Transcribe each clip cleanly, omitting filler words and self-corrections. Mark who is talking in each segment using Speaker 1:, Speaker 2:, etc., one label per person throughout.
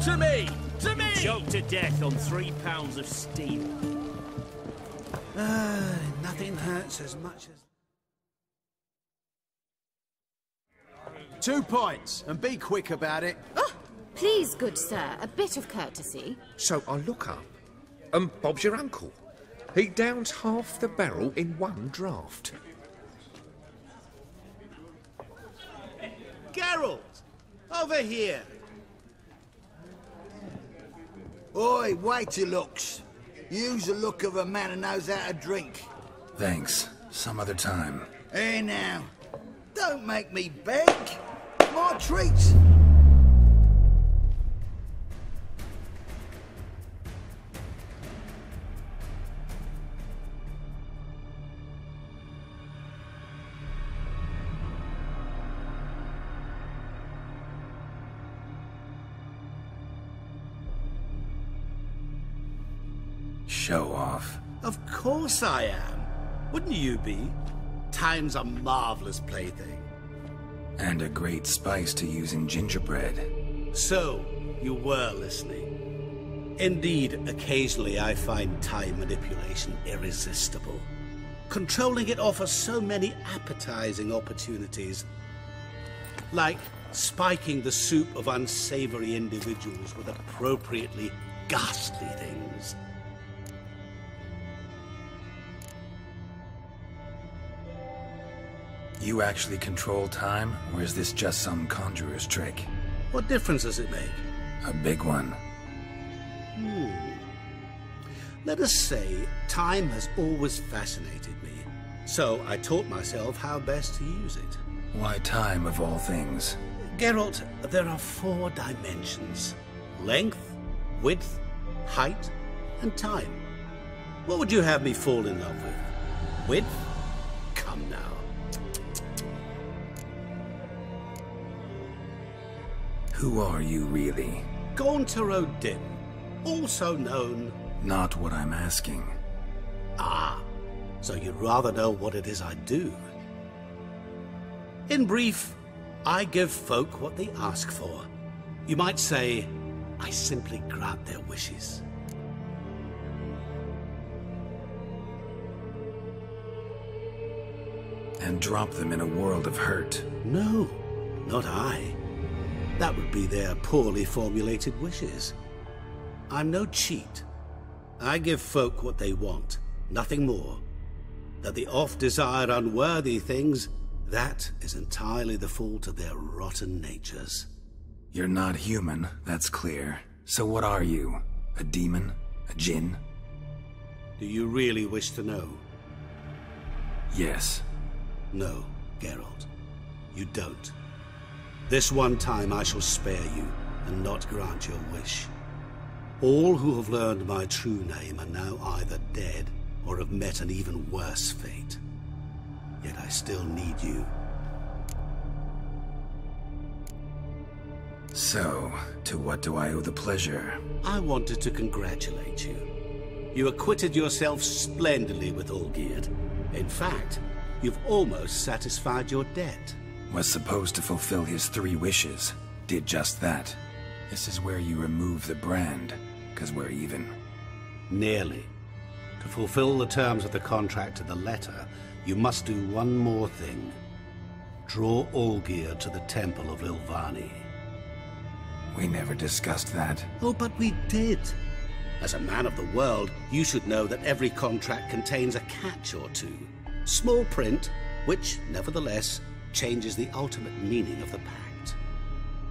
Speaker 1: To me! To me!
Speaker 2: Choked to death on 3 pounds of steel.
Speaker 1: Nothing hurts as much as... 2 points, and be quick about it.
Speaker 3: Oh, please, good sir, a bit of courtesy.
Speaker 4: So I look up, and Bob's your uncle. He downs half the barrel in one draught.
Speaker 1: Geralt! Over here!
Speaker 5: Oi, wait your looks. Use the look of a man who knows how to drink.
Speaker 6: Thanks. Some other time.
Speaker 5: Hey now, don't make me beg. My treats.
Speaker 6: Show off.
Speaker 1: Of course I am. Wouldn't you be? Time's a marvelous plaything.
Speaker 6: And a great spice to use in gingerbread.
Speaker 1: So, you were listening. Indeed, occasionally I find time manipulation irresistible. Controlling it offers so many appetizing opportunities. Like spiking the soup of unsavory individuals with appropriately ghastly things.
Speaker 6: You actually control time, or is this just some conjurer's trick?
Speaker 1: What difference does it make?
Speaker 6: A big one.
Speaker 1: Let us say time has always fascinated me, so I taught myself how best to use it.
Speaker 6: Why time, of all things?
Speaker 1: Geralt, there are 4 dimensions. Length, width, height, and time. What would you have me fall in love with? Width? Come now.
Speaker 6: Who are you, really?
Speaker 1: Gaunter O'Dim, also known...
Speaker 6: Not what I'm asking.
Speaker 1: Ah, so you'd rather know what it is I do. In brief, I give folk what they ask for. You might say, I simply grant their wishes.
Speaker 6: And drop them in a world of hurt.
Speaker 1: No, not I. That would be their poorly formulated wishes. I'm no cheat. I give folk what they want, nothing more. That they oft desire unworthy things, that is entirely the fault of their rotten natures.
Speaker 6: You're not human, that's clear. So what are you? A demon? A djinn?
Speaker 1: Do you really wish to know?
Speaker 6: Yes.
Speaker 1: No, Geralt. You don't. This one time I shall spare you, and not grant your wish. All who have learned my true name are now either dead, or have met an even worse fate. Yet I still need you.
Speaker 6: So, to what do I owe the pleasure?
Speaker 1: I wanted to congratulate you. You acquitted yourself splendidly with Olgierd. In fact, you've almost satisfied your debt.
Speaker 6: Was supposed to fulfill his 3 wishes. Did just that. This is where you remove the brand, 'cause we're even.
Speaker 1: Nearly. To fulfill the terms of the contract to the letter, you must do one more thing. Draw Olgierd to the Temple of Ilvani.
Speaker 6: We never discussed that.
Speaker 1: Oh, but we did. As a man of the world, you should know that every contract contains a catch or two. Small print, which, nevertheless, changes the ultimate meaning of the pact.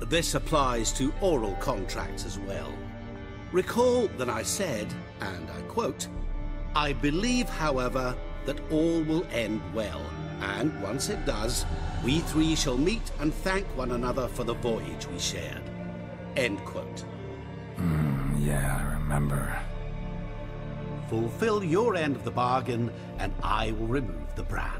Speaker 1: This applies to oral contracts as well. Recall that I said, and I quote, "I believe, however, that all will end well, and once it does, we 3 shall meet and thank one another for the voyage we shared." End quote.
Speaker 6: Yeah, I remember.
Speaker 1: Fulfill your end of the bargain, and I will remove the brand.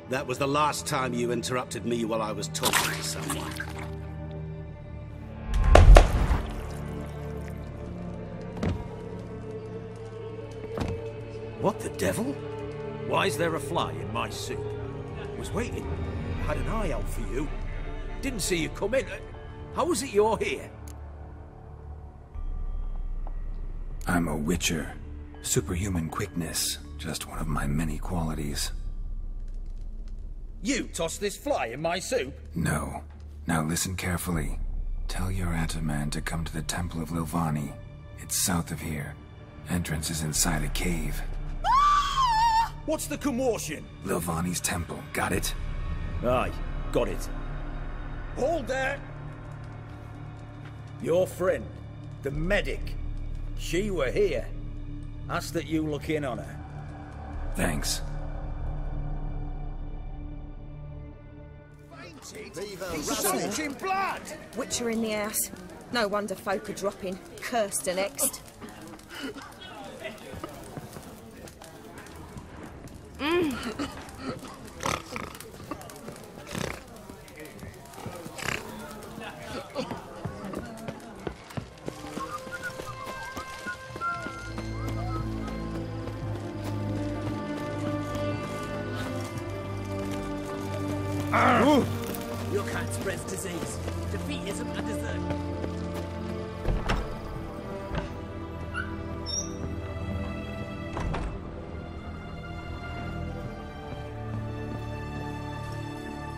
Speaker 1: That was the last time you interrupted me while I was talking to someone.
Speaker 2: What the devil? Why is there a fly in my soup?
Speaker 7: Was waiting. I had an eye out for you. Didn't see you come in. How is it you're here?
Speaker 6: I'm a witcher. Superhuman quickness, just one of my many qualities.
Speaker 8: You tossed this fly in my soup?
Speaker 6: No. Now listen carefully. Tell your Ataman to come to the Temple of Lilvani. It's south of here. Entrance is inside a cave.
Speaker 8: What's the commotion?
Speaker 6: Lilvani's temple, got it?
Speaker 8: Aye, got it. Hold there! Your friend, the medic, she were here. Ask that you look in on her.
Speaker 6: Thanks.
Speaker 8: He's in blood!
Speaker 9: Witcher in the house. No wonder folk are dropping. Cursed and hexed.
Speaker 2: Your kind spreads disease. Defeat isn't a dessert.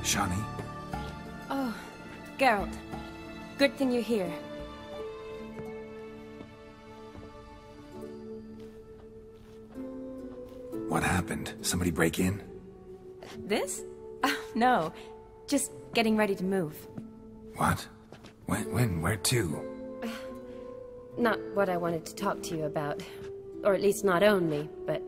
Speaker 6: Shani?
Speaker 10: Oh, Geralt. Good thing you're here.
Speaker 6: What happened? Somebody break in?
Speaker 10: This? No. Just getting ready to move.
Speaker 6: What? When? Where to?
Speaker 11: Not what I wanted to talk to you about. Or at least not only, but...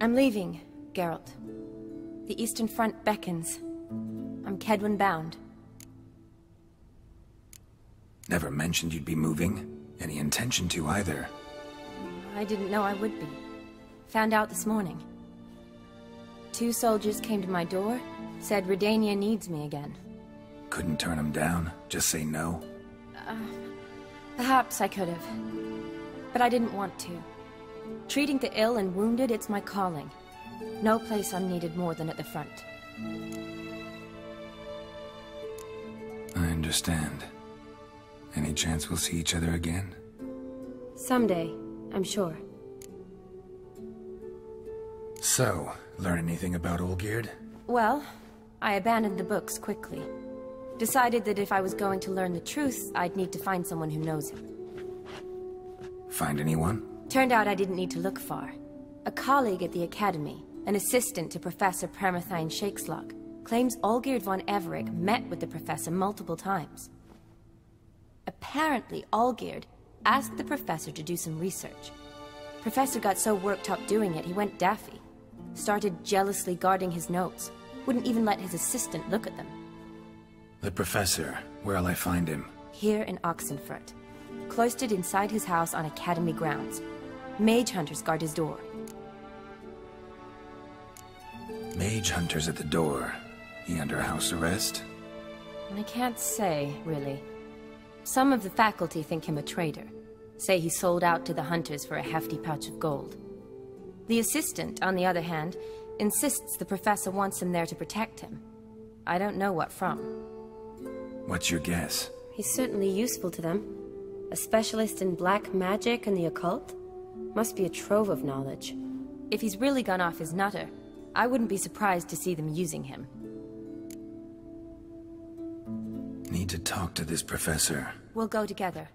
Speaker 10: I'm leaving, Geralt. The Eastern Front beckons. I'm Kedwin bound.
Speaker 6: Never mentioned you'd be moving. Any intention to either.
Speaker 10: I didn't know I would be. Found out this morning. 2 soldiers came to my door, said Redania needs me again.
Speaker 6: Couldn't turn them down? Just say no?
Speaker 10: Perhaps I could have. But I didn't want to. Treating the ill and wounded, it's my calling. No place I'm needed more than at the front.
Speaker 6: I understand. Any chance we'll see each other again?
Speaker 11: Someday, I'm sure.
Speaker 6: So, learn anything about Olgierd?
Speaker 10: Well, I abandoned the books quickly. Decided that if I was going to learn the truth, I'd need to find someone who knows him.
Speaker 6: Find anyone?
Speaker 10: Turned out I didn't need to look far. A colleague at the Academy, an assistant to Professor Permathine Shakeslog, claims Olgierd von Everick met with the professor multiple times. Apparently, Olgierd asked the professor to do some research. Professor got so worked up doing it, he went daffy. Started jealously guarding his notes. Wouldn't even let his assistant look at them.
Speaker 6: The professor. Where'll I find him?
Speaker 10: Here in Oxenfurt. Cloistered inside his house on Academy grounds. Mage hunters guard his door.
Speaker 6: Mage hunters at the door. He under house arrest?
Speaker 10: I can't say, really. Some of the faculty think him a traitor. Say he sold out to the hunters for a hefty pouch of gold. The assistant, on the other hand, insists the professor wants him there to protect him. I don't know what from.
Speaker 6: What's your guess?
Speaker 11: He's certainly useful to them. A specialist in black magic and the occult? Must be a trove of knowledge.
Speaker 10: If he's really gone off his nutter, I wouldn't be surprised to see them using him.
Speaker 6: Need to talk to this professor.
Speaker 10: We'll go together.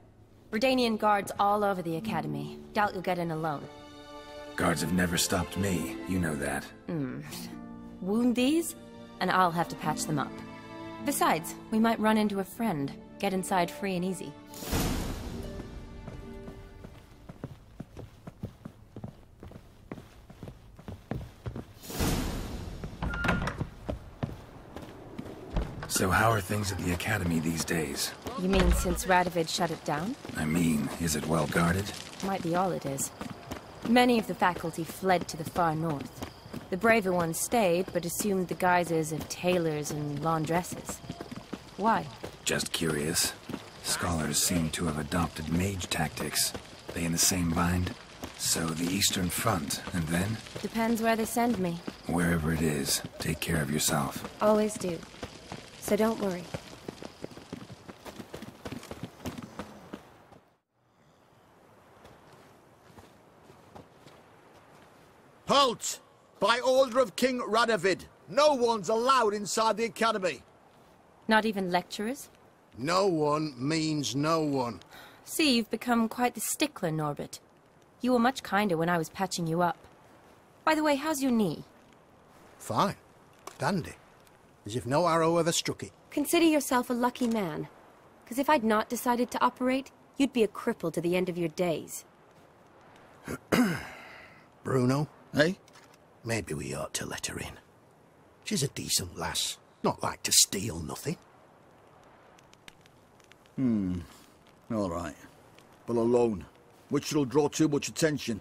Speaker 10: Redanian guards all over the Academy. Doubt you'll get in alone.
Speaker 6: Guards have never stopped me, you know that.
Speaker 10: Wound these, and I'll have to patch them up. Besides, we might run into a friend. Get inside free and easy.
Speaker 6: So how are things at the Academy these days?
Speaker 10: You mean since Radovid shut it down?
Speaker 6: I mean, is it well guarded?
Speaker 10: Might be all it is. Many of the faculty fled to the far north. The braver ones stayed, but assumed the guises of tailors and laundresses. Why?
Speaker 6: Just curious. Scholars seem to have adopted mage tactics. They in the same bind? So the Eastern Front, and then?
Speaker 10: Depends where they send me.
Speaker 6: Wherever it is, take care of yourself.
Speaker 11: Always do. So don't worry.
Speaker 5: Halt! By order of King Radovid, no one's allowed inside the academy.
Speaker 10: Not even lecturers?
Speaker 5: No one means no one.
Speaker 10: See, you've become quite the stickler, Norbert. You were much kinder when I was patching you up. By the way, how's your knee?
Speaker 5: Fine. Dandy. As if no arrow ever struck it.
Speaker 11: Consider yourself a lucky man. Because if I'd not decided to operate, you'd be a cripple to the end of your days.
Speaker 5: Bruno, eh? Maybe we ought to let her in. She's a decent lass. Not like to steal nothing.
Speaker 12: All right. But alone, which will draw too much attention.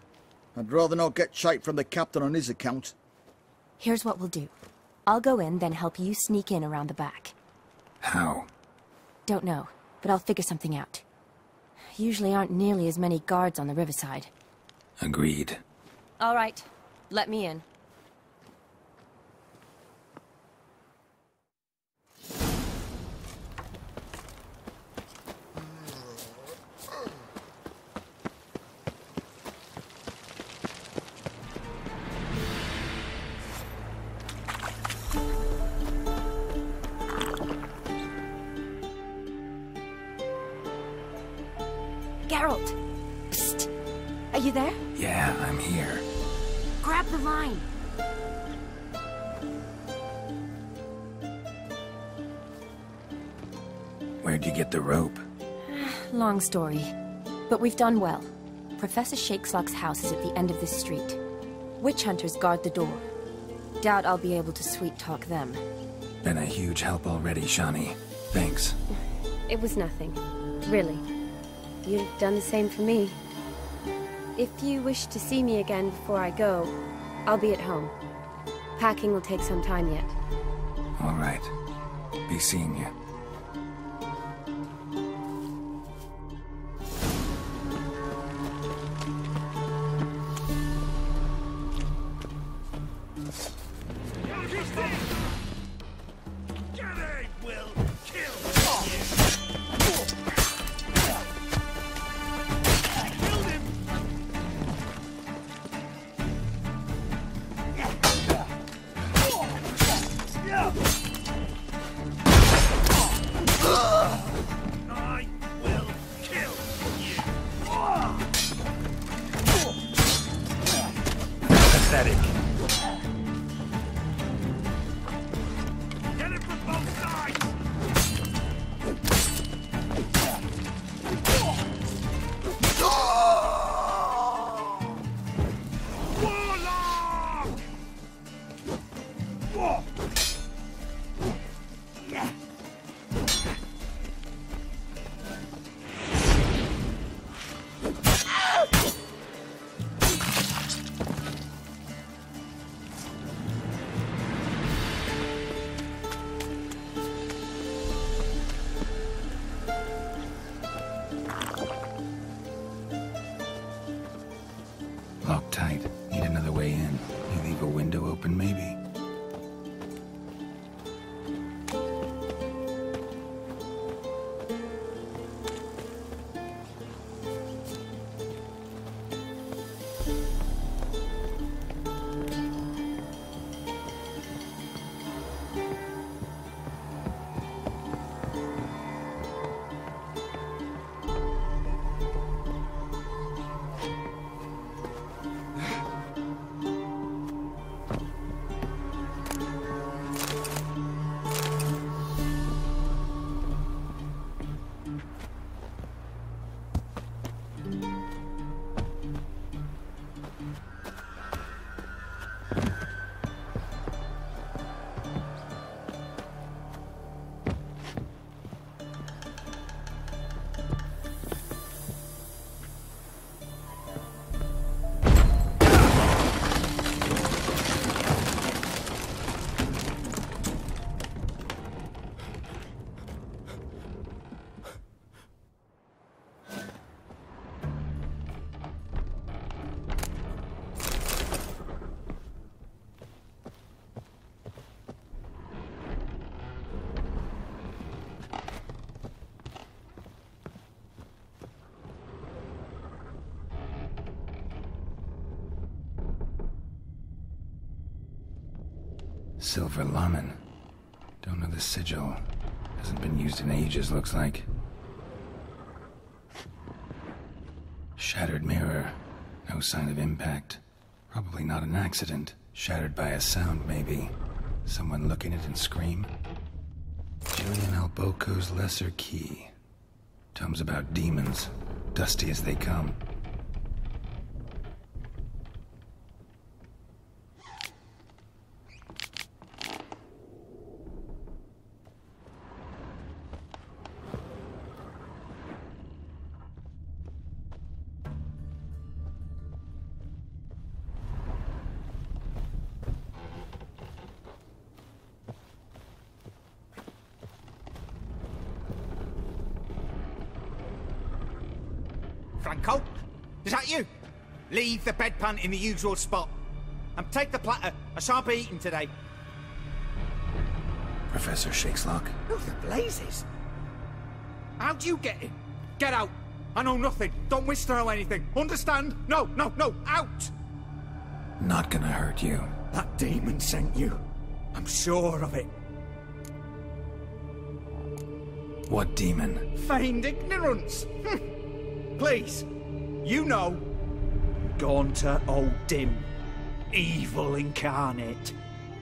Speaker 12: I'd rather not get shite from the captain on his account.
Speaker 10: Here's what we'll do. I'll go in, then help you sneak in around the back.
Speaker 6: How?
Speaker 10: Don't know, but I'll figure something out. Usually aren't nearly as many guards on the riverside.
Speaker 6: Agreed.
Speaker 10: All right, let me in. Geralt! Psst! Are you there?
Speaker 6: Yeah, I'm here.
Speaker 10: Grab the line!
Speaker 6: Where'd you get the rope?
Speaker 10: Long story. But we've done well. Professor Shakeslock's house is at the end of this street. Witch hunters guard the door. Doubt I'll be able to sweet-talk them.
Speaker 6: Been a huge help already, Shani. Thanks.
Speaker 11: It was nothing. Really. You'd have done the same for me. If you wish to see me again before I go, I'll be at home. Packing will take some time yet.
Speaker 6: All right. Be seeing you. Silver Lamen. Don't know the sigil. Hasn't been used in ages, looks like. Shattered mirror. No sign of impact. Probably not an accident. Shattered by a sound, maybe. Someone look in it and scream. Julian Alboco's Lesser Key. Tomes about demons. Dusty as they come.
Speaker 13: Franco? Is that you? Leave the bedpan in the usual spot. And take the platter. I shan't be eating today.
Speaker 6: Professor Shakeslock.
Speaker 13: Who the blazes? How do you get in? Get out. I know nothing. Don't wish to know anything. Understand? No, no, no. Out!
Speaker 6: Not gonna hurt you.
Speaker 13: That demon sent you. I'm sure of it.
Speaker 6: What demon?
Speaker 13: Feigned ignorance. Please, you know, Gaunter O'Dim, evil incarnate.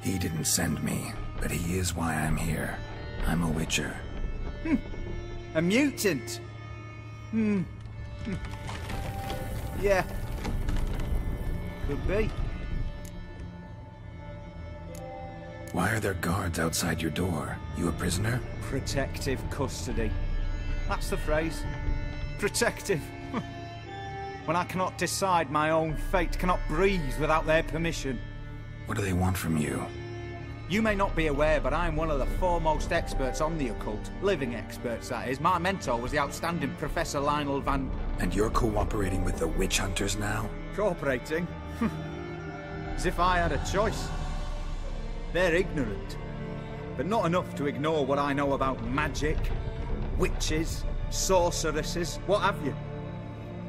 Speaker 6: He didn't send me, but he is why I'm here. I'm a witcher.
Speaker 13: A mutant? Yeah. Could be.
Speaker 6: Why are there guards outside your door? You a prisoner?
Speaker 13: Protective custody. That's the phrase. Protective. When I cannot decide my own fate, cannot breathe without their permission.
Speaker 6: What do they want from you?
Speaker 13: You may not be aware, but I'm one of the foremost experts on the occult. Living experts, that is. My mentor was the outstanding Professor Lionel Van...
Speaker 6: And you're cooperating with the witch hunters now?
Speaker 13: Cooperating? As if I had a choice. They're ignorant, but not enough to ignore what I know about magic, witches, sorceresses, what have you.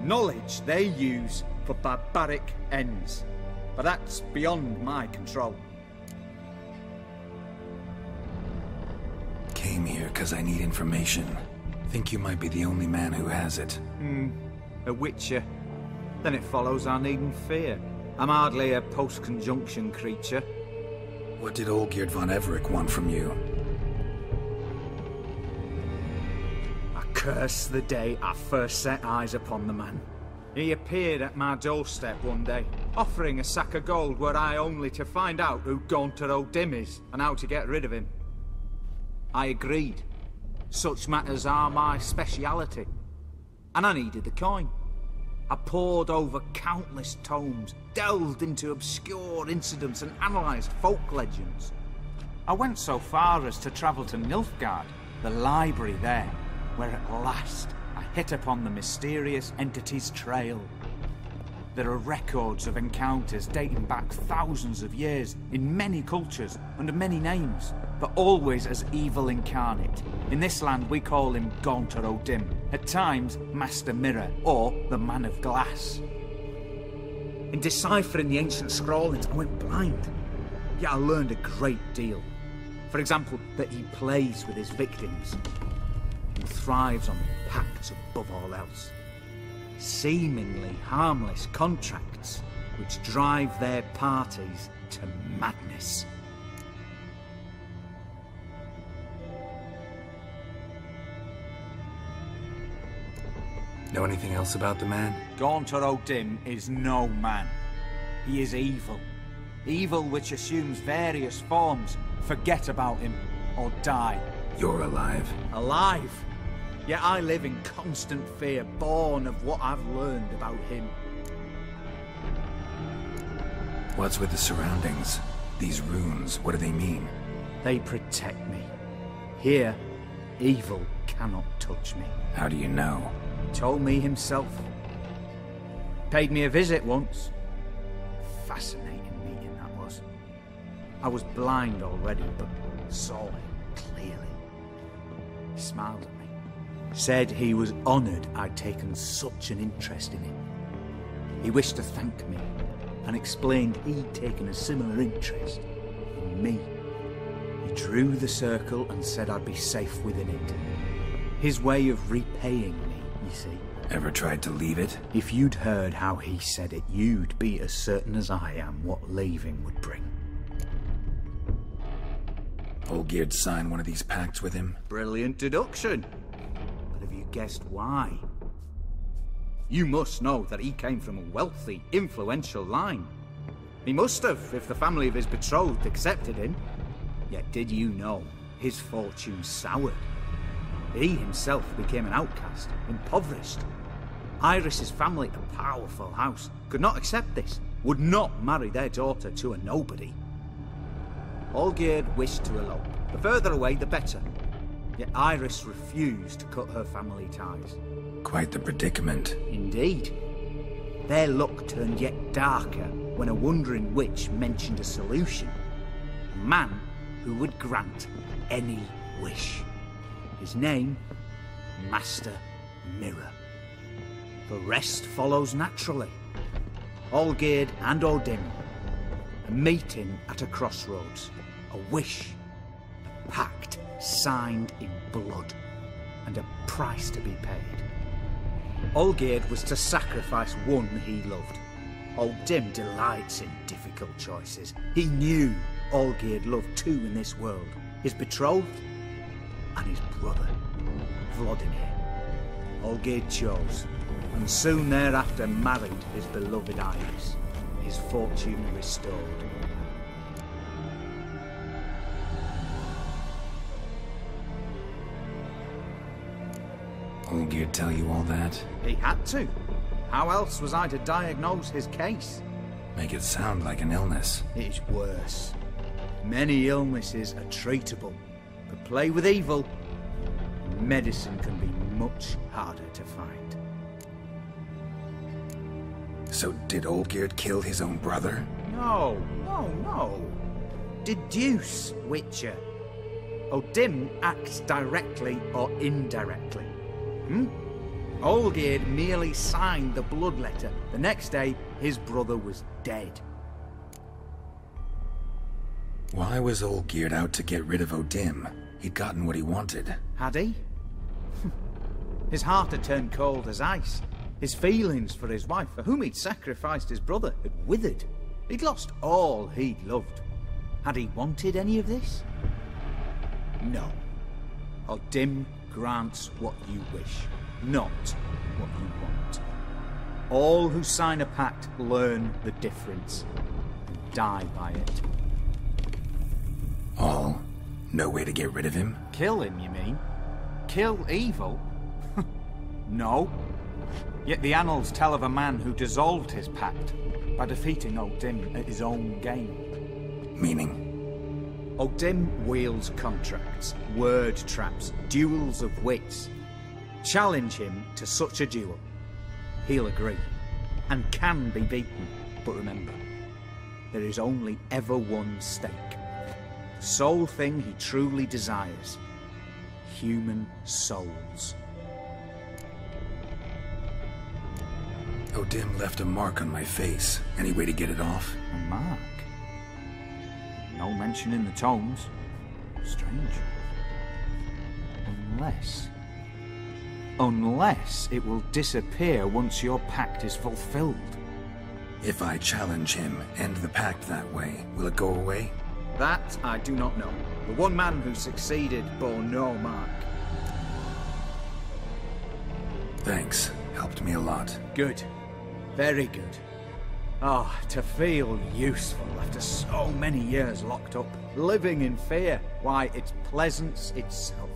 Speaker 13: Knowledge they use for barbaric ends. But that's beyond my control.
Speaker 6: Came here because I need information. Think you might be the only man who has it.
Speaker 13: A witcher. Then it follows I needn't fear. I'm hardly a post-conjunction creature.
Speaker 6: What did Olgierd von Everec want from you?
Speaker 13: Curse the day I first set eyes upon the man. He appeared at my doorstep one day, offering a sack of gold were I only to find out who Gaunter O'Dim is and how to get rid of him. I agreed. Such matters are my speciality. And I needed the coin. I pored over countless tomes, delved into obscure incidents and analysed folk legends. I went so far as to travel to Nilfgaard, the library there, where at last I hit upon the mysterious entity's trail. There are records of encounters dating back thousands of years in many cultures under many names, but always as evil incarnate. In this land we call him Gaunter O'Dim, at times Master Mirror or the Man of Glass. In deciphering the ancient scrawlings I went blind, yet I learned a great deal. For example, that he plays with his victims and thrives on pacts above all else. Seemingly harmless contracts which drive their parties to madness.
Speaker 6: Know anything else about the man?
Speaker 13: Gaunter O'Dim is no man. He is evil. Evil which assumes various forms. Forget about him or die.
Speaker 6: You're alive.
Speaker 13: Alive? Yet I live in constant fear, born of what I've learned about him.
Speaker 6: What's with the surroundings? These runes, what do they mean?
Speaker 13: They protect me. Here, evil cannot touch me.
Speaker 6: How do you know?
Speaker 13: He told me himself. Paid me a visit once. Fascinating meeting that was. I was blind already, but saw him clearly. He smiled at me. Said he was honoured I'd taken such an interest in him. He wished to thank me and explained he'd taken a similar interest in me. He drew the circle and said I'd be safe within it. His way of repaying me, you see.
Speaker 6: Ever tried to leave it?
Speaker 13: If you'd heard how he said it, you'd be as certain as I am what leaving would bring.
Speaker 6: Olgierd signed one of these pacts with him?
Speaker 13: Brilliant deduction. But have you guessed why? You must know that he came from a wealthy, influential line. He must have, if the family of his betrothed accepted him. Yet did you know his fortune soured? He himself became an outcast, impoverished. Iris's family, a powerful house, could not accept this, would not marry their daughter to a nobody. Olgierd wished to elope. The further away, the better. Yet Iris refused to cut her family ties.
Speaker 6: Quite the predicament.
Speaker 13: Indeed. Their luck turned yet darker when a wandering witch mentioned a solution. A man who would grant any wish. His name, Master Mirror. The rest follows naturally. Olgierd and Odin, a meeting at a crossroads, a wish, a pact signed in blood, and a price to be paid. Olgierd was to sacrifice one he loved. Odin delights in difficult choices. He knew Olgierd loved two in this world, his betrothed and his brother, Vladimir. Olgierd chose, and soon thereafter married his beloved Iris, his fortune restored.
Speaker 6: Olgierd tell you all that?
Speaker 13: He had to. How else was I to diagnose his case?
Speaker 6: Make it sound like an illness.
Speaker 13: It is worse. Many illnesses are treatable, but play with evil, medicine can be much harder to find.
Speaker 6: So did Olgierd kill his own brother?
Speaker 13: No. Deduce, Witcher. Odin acts directly or indirectly. Olgierd merely signed the blood letter. The next day, his brother was dead.
Speaker 6: Why was Olgierd out to get rid of Odin? He'd gotten what he wanted.
Speaker 13: Had he? His heart had turned cold as ice. His feelings for his wife, for whom he'd sacrificed his brother, had withered. He'd lost all he'd loved. Had he wanted any of this? No. Odin grants what you wish, not what you want. All who sign a pact learn the difference and die by it.
Speaker 6: All? No way to get rid of him?
Speaker 13: Kill him, you mean? Kill evil? No. Yet the annals tell of a man who dissolved his pact by defeating Odin at his own game.
Speaker 6: Meaning?
Speaker 13: Odin wields contracts, word traps, duels of wits. Challenge him to such a duel. He'll agree, and can be beaten. But remember, there is only ever one stake. The sole thing he truly desires. Human souls.
Speaker 6: Odin left a mark on my face. Any way to get it off?
Speaker 13: A mark? No mention in the tomes. Strange. Unless it will disappear once your pact is fulfilled.
Speaker 6: If I challenge him, end the pact that way, will it go away?
Speaker 13: That I do not know. The one man who succeeded bore no mark.
Speaker 6: Thanks. Helped me a lot.
Speaker 13: Good. Very good. Oh, to feel useful after so many years locked up, living in fear. Why, it's pleasance itself.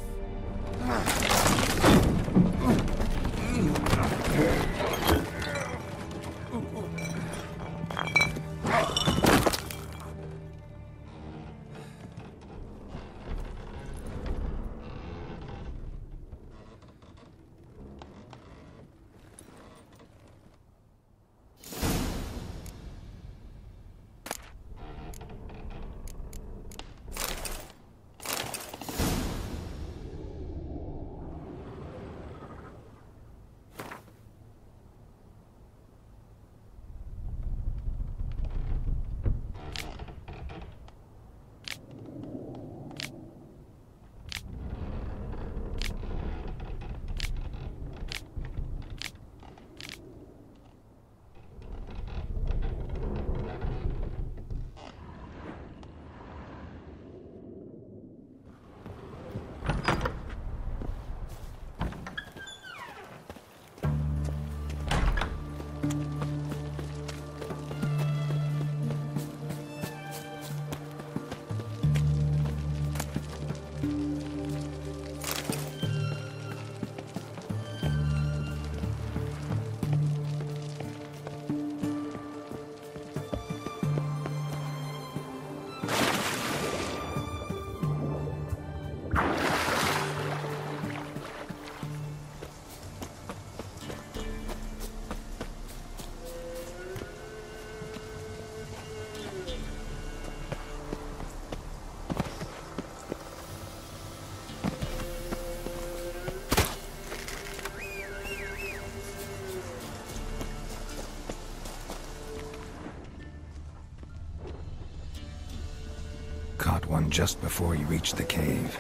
Speaker 6: Caught one just before you reached the cave.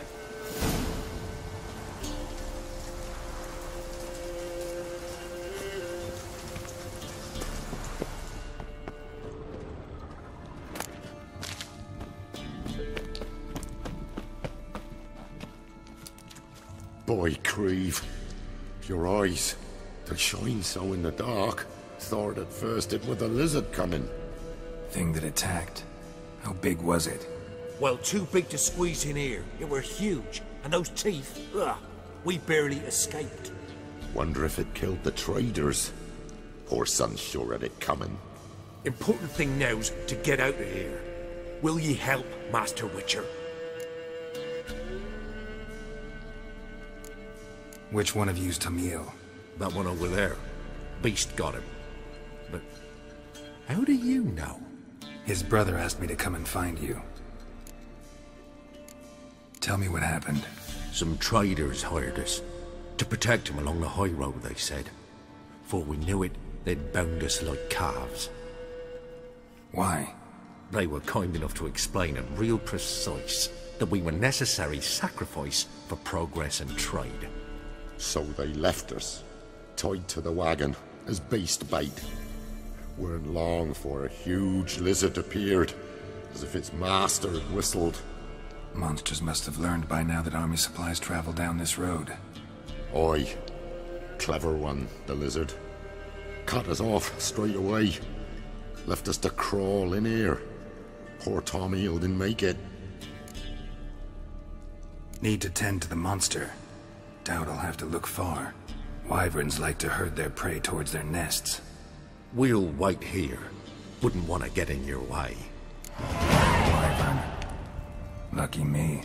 Speaker 14: Boy, Creve, your eyes, they shine so in the dark. Thought at first it was a lizard coming.
Speaker 6: Thing that attacked. How big was it?
Speaker 7: Well, too big to squeeze in here. It were huge. And those teeth, ugh, we barely escaped.
Speaker 14: Wonder if it killed the traders. Poor son's sure of it coming.
Speaker 7: Important thing now's to get out of here. Will ye help, Master Witcher?
Speaker 6: Which one of you's Tamil?
Speaker 7: That one over there. Beast got him. But how do you know?
Speaker 6: His brother asked me to come and find you. Tell me what happened.
Speaker 7: Some traders hired us. To protect him along the high road, they said. Before we knew it, they'd bound us like calves.
Speaker 6: Why?
Speaker 7: They were kind enough to explain it real precise. That we were necessary sacrifice for progress and trade.
Speaker 14: So they left us, tied to the wagon, as beast bait. Weren't long for a huge lizard appeared, as if its master had whistled.
Speaker 6: Monsters must have learned by now that army supplies travel down this road.
Speaker 14: Aye. Clever one, the lizard. Cut us off straight away. Left us to crawl in here. Poor Tamil didn't make it.
Speaker 6: Need to tend to the monster. Doubt I'll have to look far. Wyverns like to herd their prey towards their nests.
Speaker 7: We'll wait here. Wouldn't want to get in your way.
Speaker 6: Wyvern. Lucky me.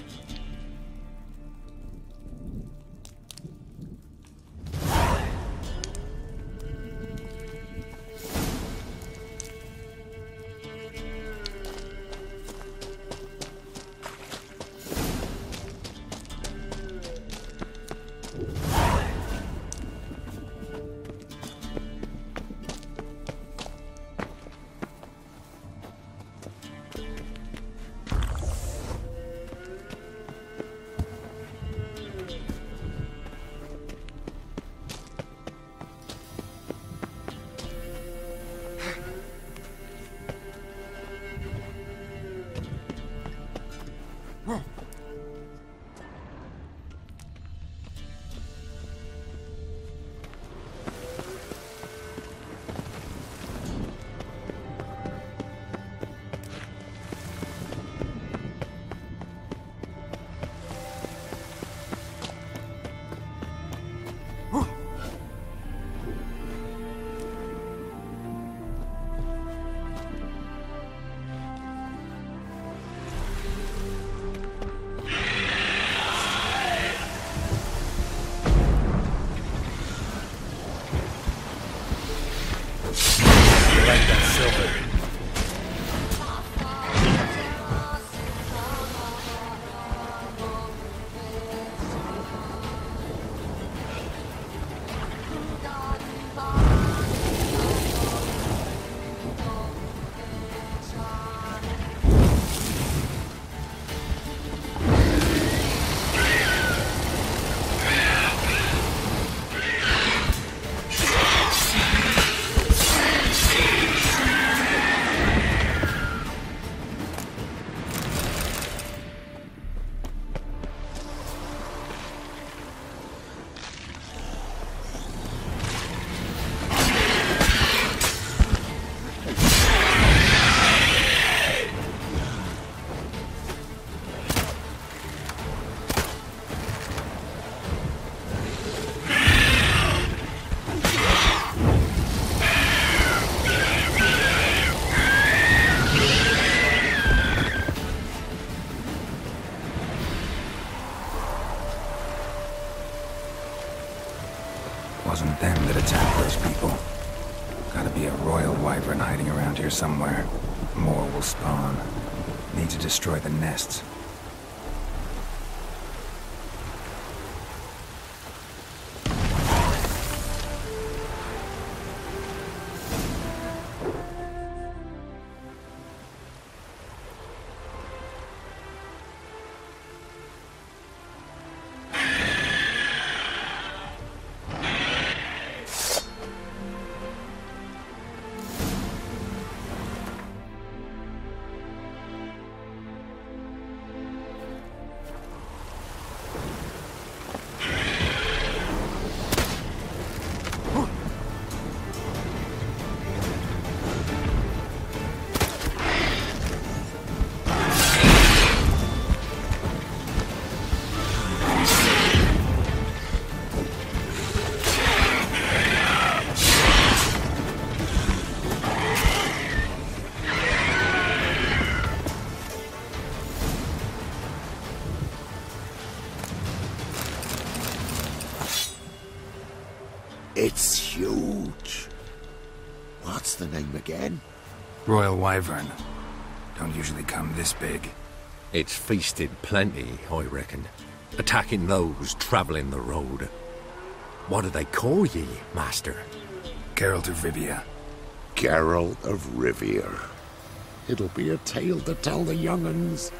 Speaker 6: Wasn't them that attacked those people. Gotta be a royal wyvern hiding around here somewhere. More will spawn. Need to destroy the nests. Royal wyvern. Don't usually come this big.
Speaker 7: It's feasted plenty, I reckon. Attacking those travelling the road. What do they call ye, master?
Speaker 6: Geralt of Rivia.
Speaker 14: Geralt of Rivia. It'll be a tale to tell the young'uns.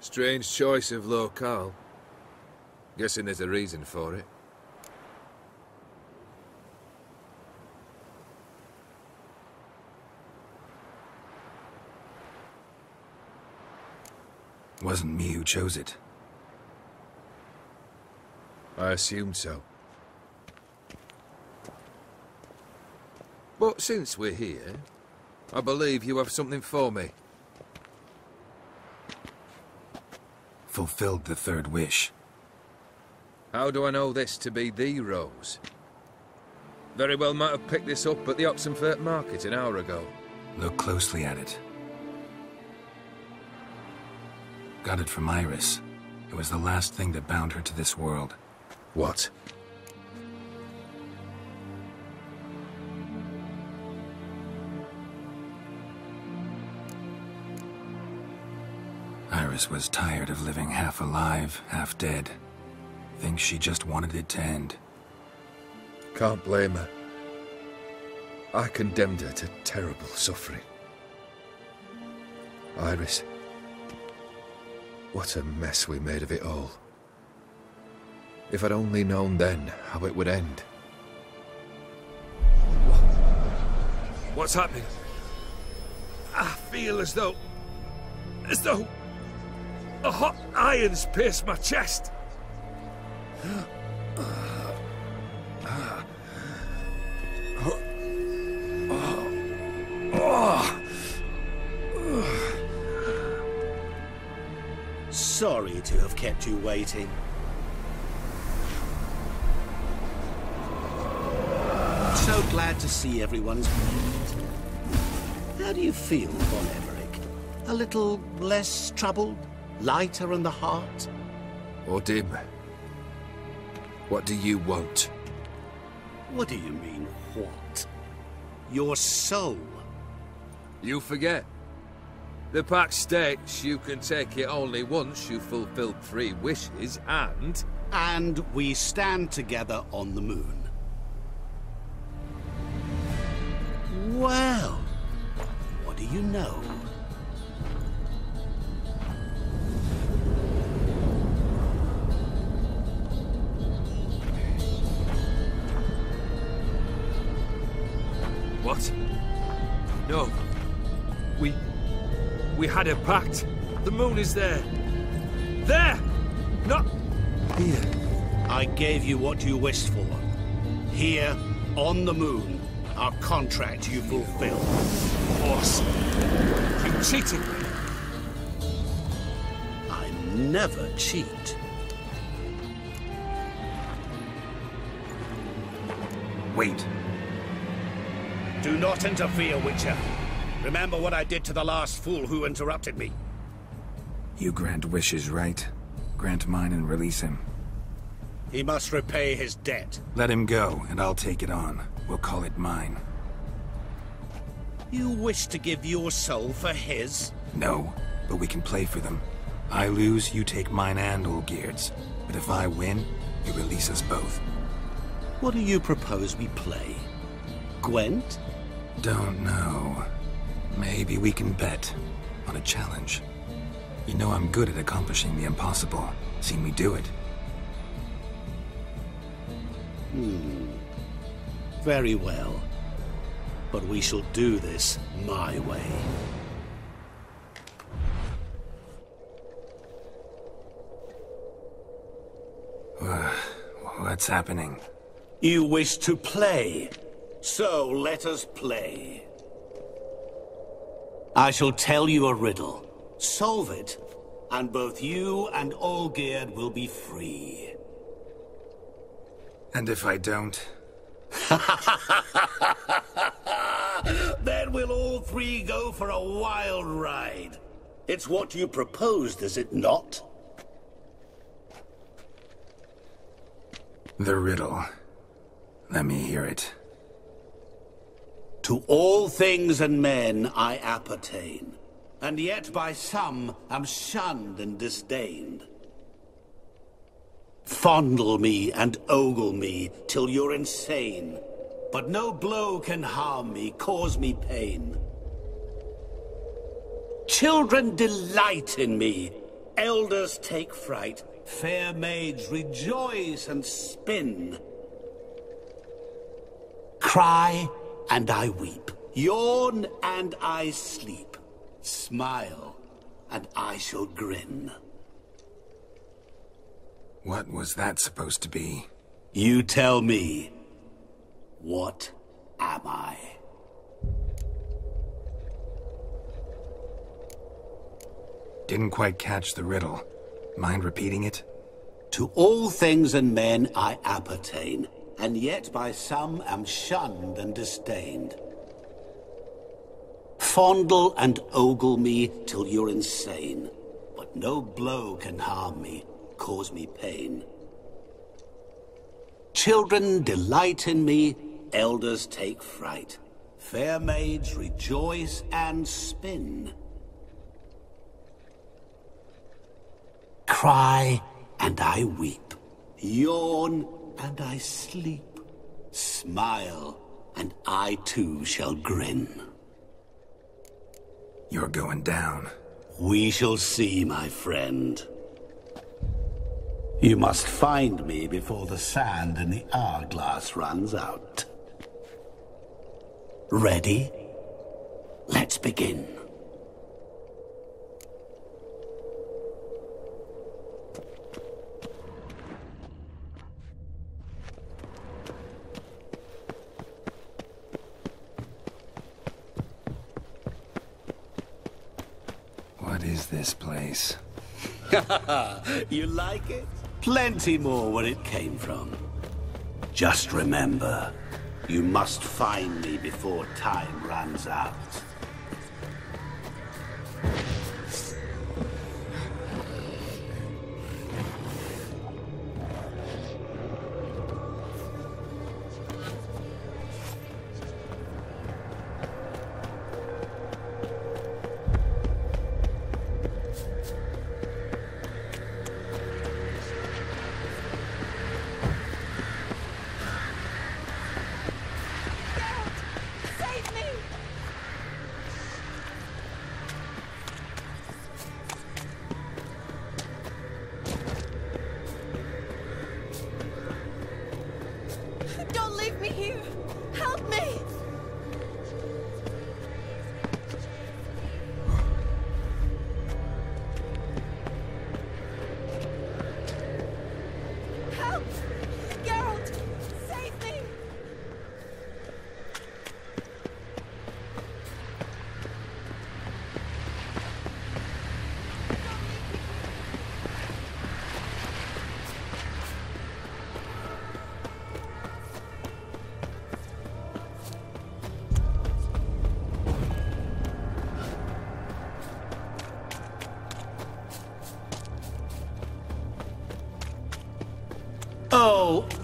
Speaker 4: Strange choice of locale. Guessing there's a reason for it.
Speaker 6: Wasn't me who chose it.
Speaker 4: I assumed so. But since we're here, I believe you have something for me.
Speaker 6: Fulfilled the third wish.
Speaker 4: How do I know this to be the rose? Very well might have picked this up at the Oxenfurt market an hour ago.
Speaker 6: Look closely at it. Got it from Iris. It was the last thing that bound her to this world.
Speaker 4: What?
Speaker 6: Iris was tired of living half alive, half dead. Thinks she just wanted it to end.
Speaker 4: Can't blame her. I condemned her to terrible suffering. Iris, what a mess we made of it all. If I'd only known then how it would end. What's happening? I feel as though a hot iron's pierced my chest.
Speaker 1: Sorry to have kept you waiting. So glad to see everyone's pleased. How do you feel, Von Everett? A little less troubled? Lighter in the heart?
Speaker 4: Odim, what do you want?
Speaker 1: What do you mean, what? Your soul.
Speaker 4: You forget. The pact states you can take it only once you've fulfilled 3 wishes, and...
Speaker 1: And we stand together on the moon. Well, what do you know?
Speaker 4: What? No. We had a pact. The moon is there. There! Not here.
Speaker 1: I gave you what you wished for. Here, on the moon, Our contract you fulfilled.
Speaker 4: Boss, you cheated me.
Speaker 1: I never cheat.
Speaker 6: Wait.
Speaker 1: Do not interfere, Witcher. Remember what I did to the last fool who interrupted me.
Speaker 6: You grant wishes, right? Grant mine and release him.
Speaker 1: He must repay his debt.
Speaker 6: Let him go, and I'll take it on. We'll call it mine.
Speaker 1: You wish to give your soul for his?
Speaker 6: No, but we can play for them. I lose, you take mine and Olgierd's. But if I win, you release us both.
Speaker 1: What do you propose we play? Gwent?
Speaker 6: Don't know. Maybe we can bet on a challenge. You know I'm good at accomplishing the impossible. Seen me do it.
Speaker 1: Very well. But we shall do this my way.
Speaker 6: What's happening?
Speaker 1: You wish to play, so let us play. I shall tell you a riddle. Solve it, and both you and Olgierd will be free.
Speaker 6: And if I don't?
Speaker 1: Then we'll all three go for a wild ride. It's what you proposed, is it not?
Speaker 6: The riddle. Let me hear it.
Speaker 1: To all things and men I appertain, and yet by some am shunned and disdained. Fondle me and ogle me till you're insane, but no blow can harm me, cause me pain. Children delight in me, elders take fright, fair maids rejoice and spin. Cry and I weep, yawn and I sleep, smile and I shall grin.
Speaker 6: What was that supposed to be?
Speaker 1: You tell me. What am I?
Speaker 6: Didn't quite catch the riddle. Mind repeating it?
Speaker 1: To all things and men I appertain, and yet by some am shunned and disdained. Fondle and ogle me till you're insane, but no blow can harm me, cause me pain. Children delight in me, elders take fright, fair maids rejoice and spin. Cry and I weep, yawn and I sleep, smile and I too shall grin.
Speaker 6: You're going down.
Speaker 1: We shall see, my friend. You must find me before the sand in the hourglass runs out. Ready? Let's begin.
Speaker 6: What is this place?
Speaker 1: You like it? Plenty more where it came from. Just remember, you must find me before time runs out.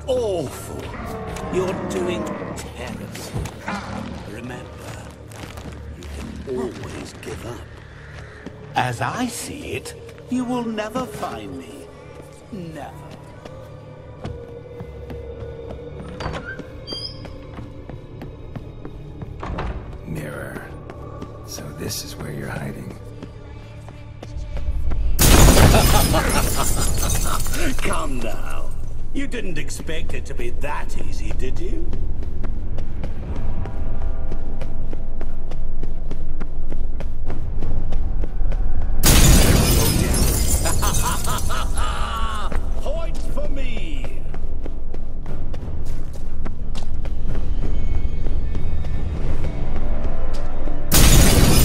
Speaker 1: awful. You're doing terribly. Remember, you can always give up. As I see it, you will never find me. Never.
Speaker 6: Mirror. So this is where you're hiding.
Speaker 1: Come now. You didn't expect it to be that easy, did you? Point for me!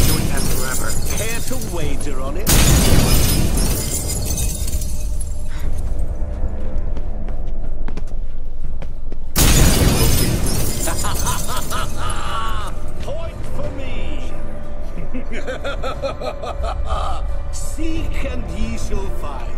Speaker 1: Doing that forever. Care to wager on it? Point for me! Seek and ye shall find.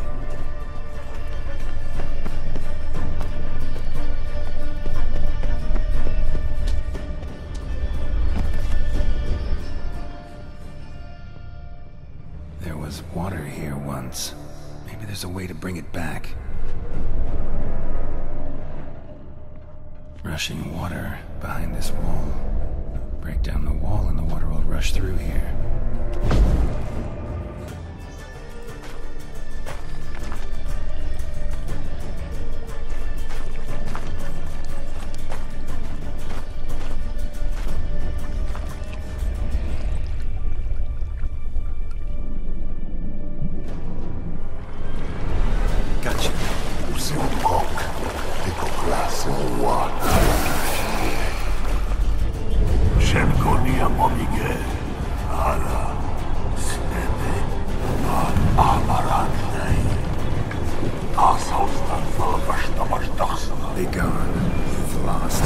Speaker 6: There was water here once. Maybe there's a way to bring it back. Rushing water behind this wall. Break down the wall and the water will rush through here. Gotcha.
Speaker 15: Szelkonia momigę, ala snedy na amarantnej. A zostań walwasz na masz dachsna.
Speaker 6: Be gone. You've lost.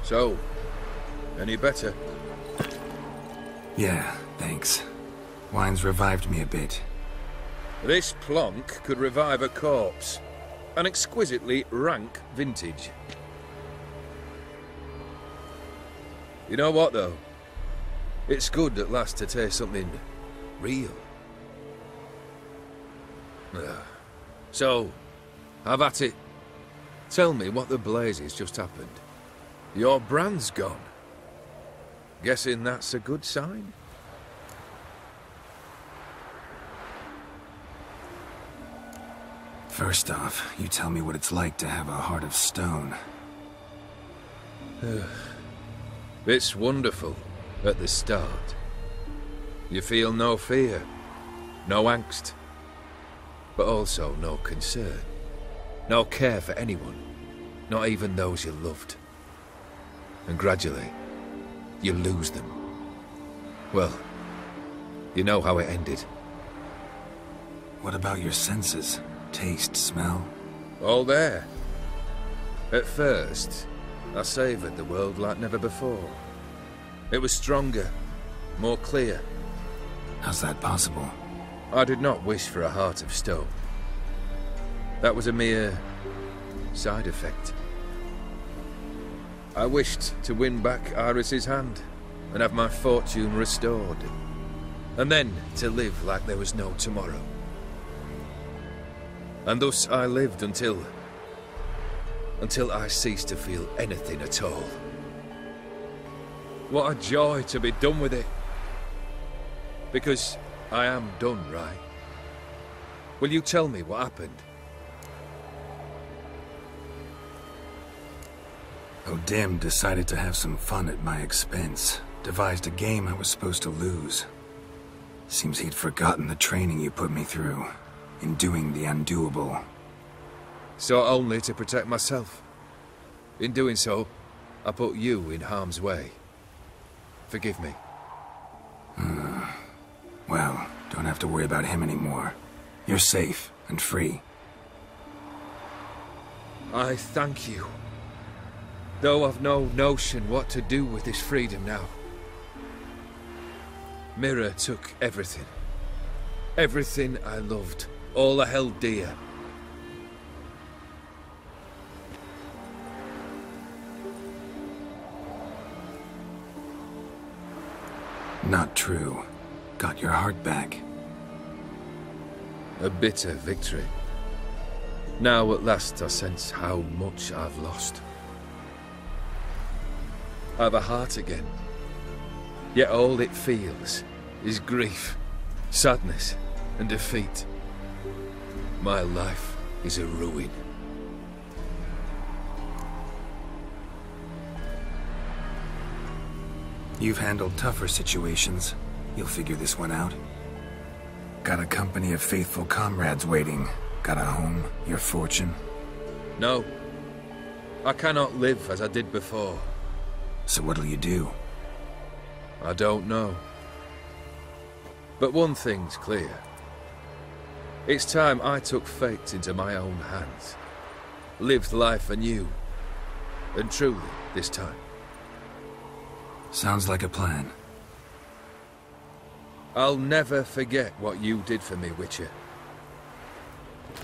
Speaker 4: So, any better?
Speaker 6: Yeah, thanks. Wine's revived me a bit.
Speaker 4: This plonk could revive a corpse. An exquisitely rank vintage. You know what, though? It's good at last to taste something real. So, have at it. Tell me what the blazes just happened. Your brand's gone. Guessing that's a good sign?
Speaker 6: First off, you tell me what it's like to have a heart of stone.
Speaker 4: It's wonderful at the start. You feel no fear, no angst, but also no concern, no care for anyone, not even those you loved. And gradually, you lose them. Well, you know how it ended.
Speaker 6: What about your senses? Taste, smell?
Speaker 4: All there. At first, I savoured the world like never before. It was stronger, more clear.
Speaker 6: How's that possible?
Speaker 4: I did not wish for a heart of stone. That was a mere side effect. I wished to win back Iris's hand and have my fortune restored. And then to live like there was no tomorrow. And thus I lived until I ceased to feel anything at all. What a joy to be done with it. Because I am done, right? Will you tell me what happened?
Speaker 6: O'Dim decided to have some fun at my expense. Devised a game I was supposed to lose. Seems he'd forgotten the training you put me through. In doing the undoable.
Speaker 4: So only to protect myself. In doing so, I put you in harm's way. Forgive me.
Speaker 6: Well, don't have to worry about him anymore. You're safe and free.
Speaker 4: I thank you. Though I've no notion what to do with this freedom now. Mira took everything. Everything I loved. All I held dear.
Speaker 6: Not true. Got your heart back.
Speaker 4: A bitter victory. Now at last I sense how much I've lost. I've a heart again. Yet all it feels is grief, sadness, and defeat. My life is a ruin.
Speaker 6: You've handled tougher situations. You'll figure this one out. Got a company of faithful comrades waiting. Got a home, your fortune.
Speaker 4: No. I cannot live as I did before.
Speaker 6: So what'll you do?
Speaker 4: I don't know. But one thing's clear. It's time I took fate into my own hands. Lived life anew. And truly, this time.
Speaker 6: Sounds like a plan.
Speaker 4: I'll never forget what you did for me, Witcher.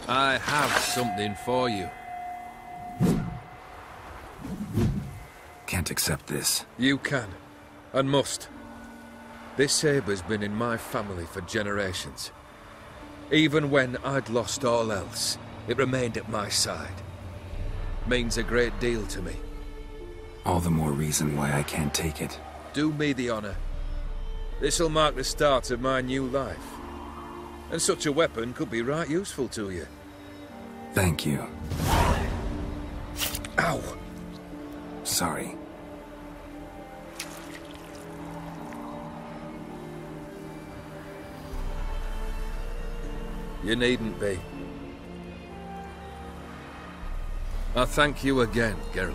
Speaker 4: I have something for you.
Speaker 6: Can't accept this.
Speaker 4: You can, and must. This sabre's been in my family for generations. Even when I'd lost all else, it remained at my side. Means a great deal to me.
Speaker 6: All the more reason why I can't take it.
Speaker 4: Do me the honor. This'll mark the start of my new life. And such a weapon could be right useful to you.
Speaker 6: Thank you.
Speaker 4: Ow!
Speaker 6: Sorry.
Speaker 4: You needn't be. I thank you again, Geralt.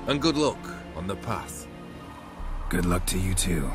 Speaker 4: And good luck on the path.
Speaker 6: Good luck to you too.